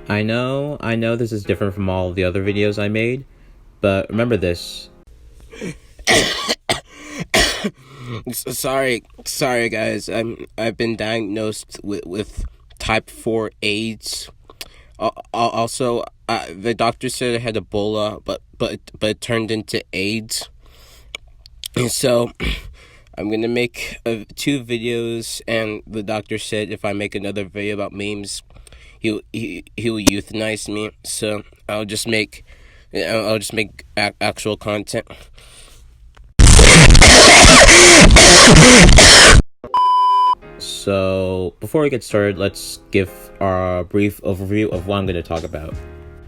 I know this is different from all the other videos I made, but remember this. Sorry guys. I've been diagnosed with type 4 AIDS. Also, the doctor said I had Ebola, but it turned into AIDS. And so I'm gonna make 2 videos, and the doctor said if I make another video about memes, he will euthanize me. So I'll just make actual content. So, before we get started, let's give our brief overview of what I'm going to talk about.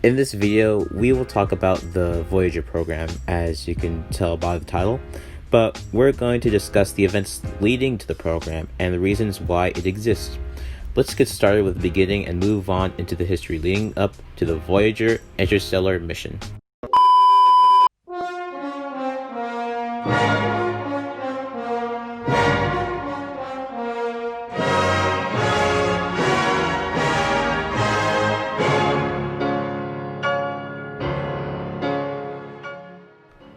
In this video, we will talk about the Voyager program, as you can tell by the title, but we're going to discuss the events leading to the program and the reasons why it exists. Let's get started with the beginning and move on into the history leading up to the Voyager interstellar mission.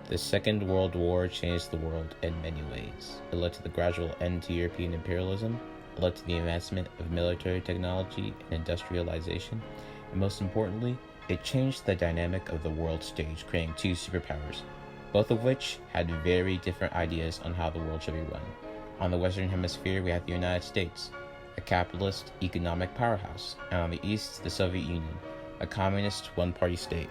The Second World War changed the world in many ways. It led to the gradual end to European imperialism, it led to the advancement of military technology and industrialization, and most importantly, it changed the dynamic of the world stage, creating 2 superpowers, both of which had very different ideas on how the world should be run. On the Western Hemisphere, we have the United States, a capitalist economic powerhouse, and on the East, the Soviet Union, a communist one-party state.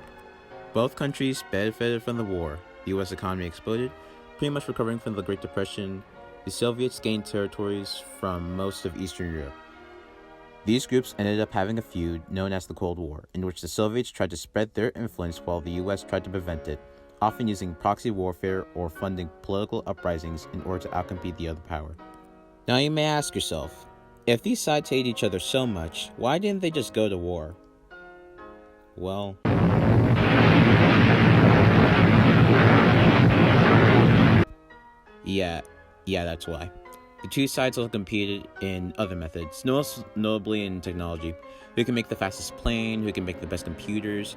Both countries benefited from the war. The U.S. economy exploded, pretty much recovering from the Great Depression. The Soviets gained territories from most of Eastern Europe. These groups ended up having a feud known as the Cold War, in which the Soviets tried to spread their influence while the U.S. tried to prevent it, often using proxy warfare or funding political uprisings in order to outcompete the other power. Now you may ask yourself, if these sides hate each other so much, why didn't they just go to war? Well, Yeah, that's why. The 2 sides also competed in other methods, most notably in technology. Who can make the fastest plane, who can make the best computers,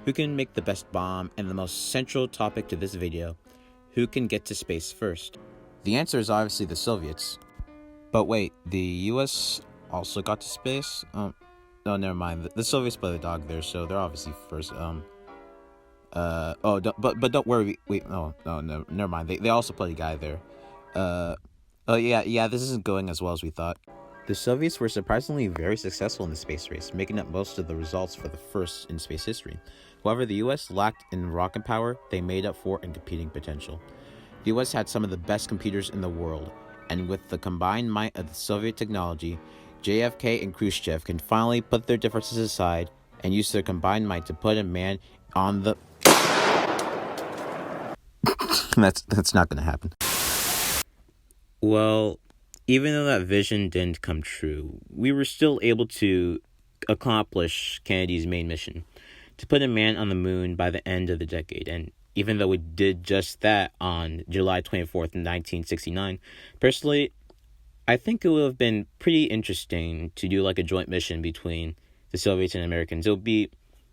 who can make the best bomb, and the most central topic to this video, who can get to space first? The answer is obviously the Soviets. But wait, the US also got to space? Oh, never mind. The Soviets play the dog there, so they're obviously first. But don't worry. Never mind. They also play a guy there. This isn't going as well as we thought. The Soviets were surprisingly very successful in the space race, making up most of the results for the first in space history. However, the US lacked in rocket power, they made up for in competing potential. The US had some of the best computers in the world, and with the combined might of the Soviet technology, JFK and Khrushchev can finally put their differences aside and use their combined might to put a man on the... That's not gonna happen. Well, even though that vision didn't come true, we were still able to accomplish Kennedy's main mission, to put a man on the moon by the end of the decade. And even though we did just that on July 24th, 1969, personally, I think it would have been pretty interesting to do like a joint mission between the Soviets and Americans. It'll be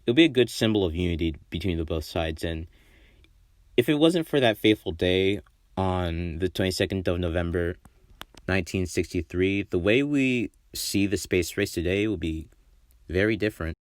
a good symbol of unity between the both sides. And if it wasn't for that fateful day on the 22nd of November, 1963, the way we see the space race today will be very different.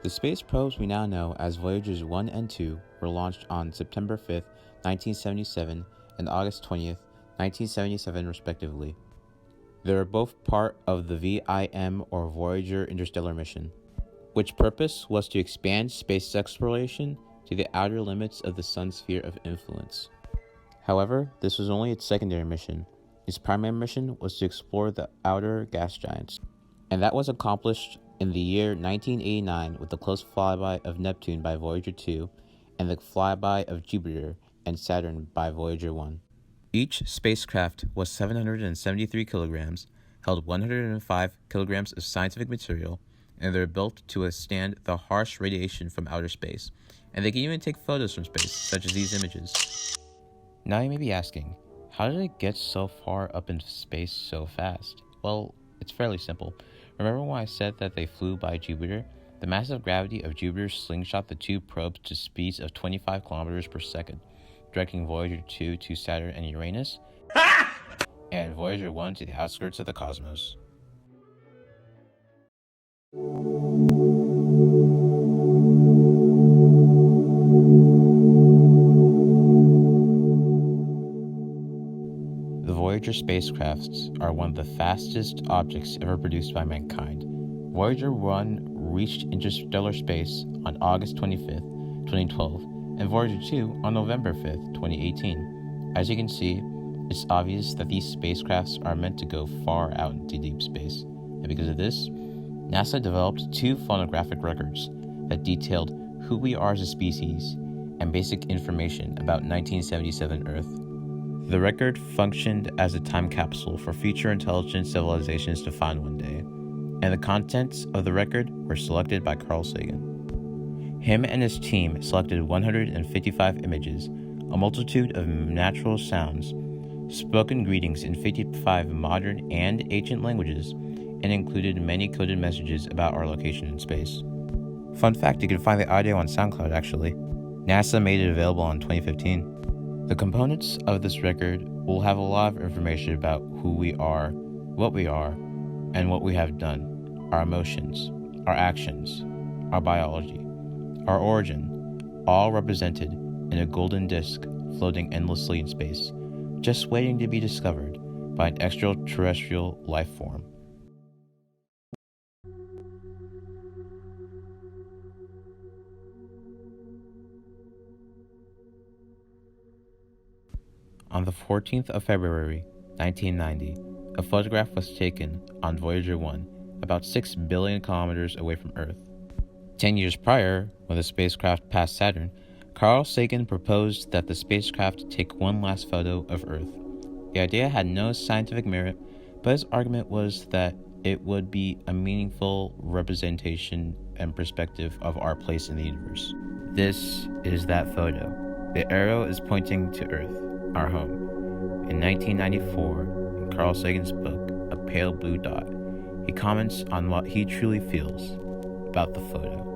The space probes we now know as Voyagers 1 and 2 were launched on September 5th, 1977 and August 20th, 1977 respectively. They are both part of the VIM or Voyager interstellar mission, which purpose was to expand space exploration to the outer limits of the sun's sphere of influence. However, this was only its secondary mission. Its primary mission was to explore the outer gas giants, and that was accomplished in the year 1989 with the close flyby of Neptune by Voyager 2 and the flyby of Jupiter and Saturn by Voyager 1. Each spacecraft was 773 kilograms, held 105 kilograms of scientific material, and they're built to withstand the harsh radiation from outer space, and they can even take photos from space, such as these images. Now you may be asking, how did it get so far up into space so fast? Well, it's fairly simple. Remember when I said that they flew by Jupiter? The massive gravity of Jupiter slingshot the two probes to speeds of 25 kilometers per second, directing Voyager 2 to Saturn and Uranus, and Voyager 1 to the outskirts of the cosmos. The Voyager spacecrafts are one of the fastest objects ever produced by mankind. Voyager 1 reached interstellar space on August 25th, 2012, and Voyager 2 on November 5th, 2018. As you can see, it's obvious that these spacecrafts are meant to go far out into deep space, and because of this, NASA developed 2 phonographic records that detailed who we are as a species and basic information about 1977 Earth. The record functioned as a time capsule for future intelligent civilizations to find one day, and the contents of the record were selected by Carl Sagan. Him and his team selected 155 images, a multitude of natural sounds, spoken greetings in 55 modern and ancient languages, and included many coded messages about our location in space. Fun fact, you can find the audio on SoundCloud actually. NASA made it available in 2015. The components of this record will have a lot of information about who we are, and what we have done, our emotions, our actions, our biology, our origin, all represented in a golden disc floating endlessly in space, just waiting to be discovered by an extraterrestrial life form. On the 14th of February, 1990, a photograph was taken on Voyager 1, about 6 billion kilometers away from Earth. 10 years prior, when the spacecraft passed Saturn, Carl Sagan proposed that the spacecraft take one last photo of Earth. The idea had no scientific merit, but his argument was that it would be a meaningful representation and perspective of our place in the universe. This is that photo. The arrow is pointing to Earth, our home. In 1994, in Carl Sagan's book, A Pale Blue Dot, he comments on what he truly feels about the photo.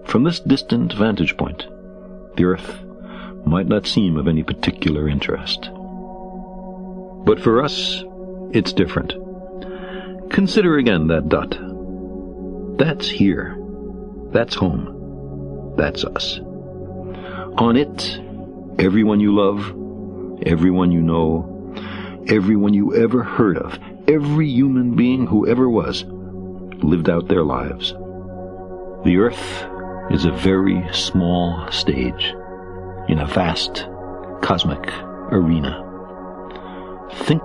From this distant vantage point, the Earth might not seem of any particular interest. But for us, it's different. Consider again that dot. That's here. That's home. That's us. On it, everyone you love, everyone you know, everyone you ever heard of, every human being who ever was, lived out their lives. The Earth is a very small stage in a vast cosmic arena. Think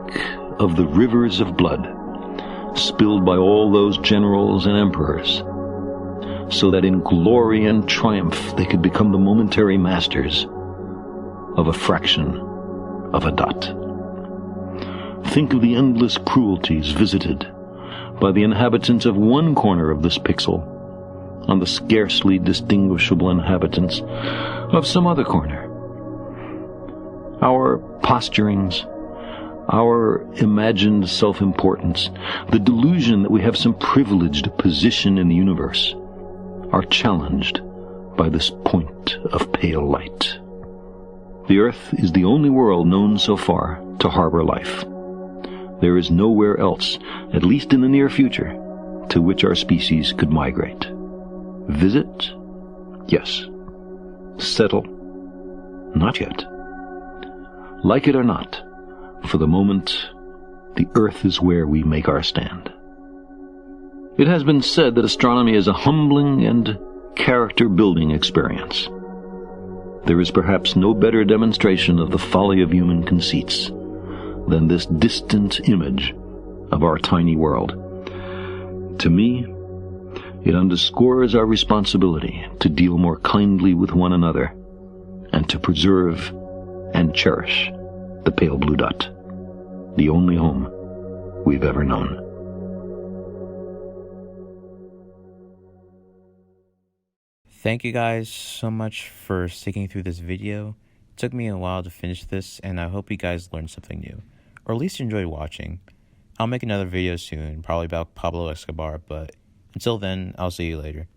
of the rivers of blood spilled by all those generals and emperors, so that in glory and triumph they could become the momentary masters of a fraction of a dot. Think of the endless cruelties visited by the inhabitants of one corner of this pixel on the scarcely distinguishable inhabitants of some other corner. Our posturings, our imagined self-importance, the delusion that we have some privileged position in the universe, are challenged by this point of pale light. The Earth is the only world known so far to harbor life. There is nowhere else, at least in the near future, to which our species could migrate. Visit? Yes. Settle? Not yet. Like it or not, for the moment, the Earth is where we make our stand. It has been said that astronomy is a humbling and character-building experience. There is perhaps no better demonstration of the folly of human conceits than this distant image of our tiny world. To me, it underscores our responsibility to deal more kindly with one another and to preserve and cherish the pale blue dot. the only home we've ever known. Thank you guys so much for sticking through this video. It took me a while to finish this, and I hope you guys learned something new, or at least enjoyed watching. I'll make another video soon, probably about Pablo Escobar, but until then, I'll see you later.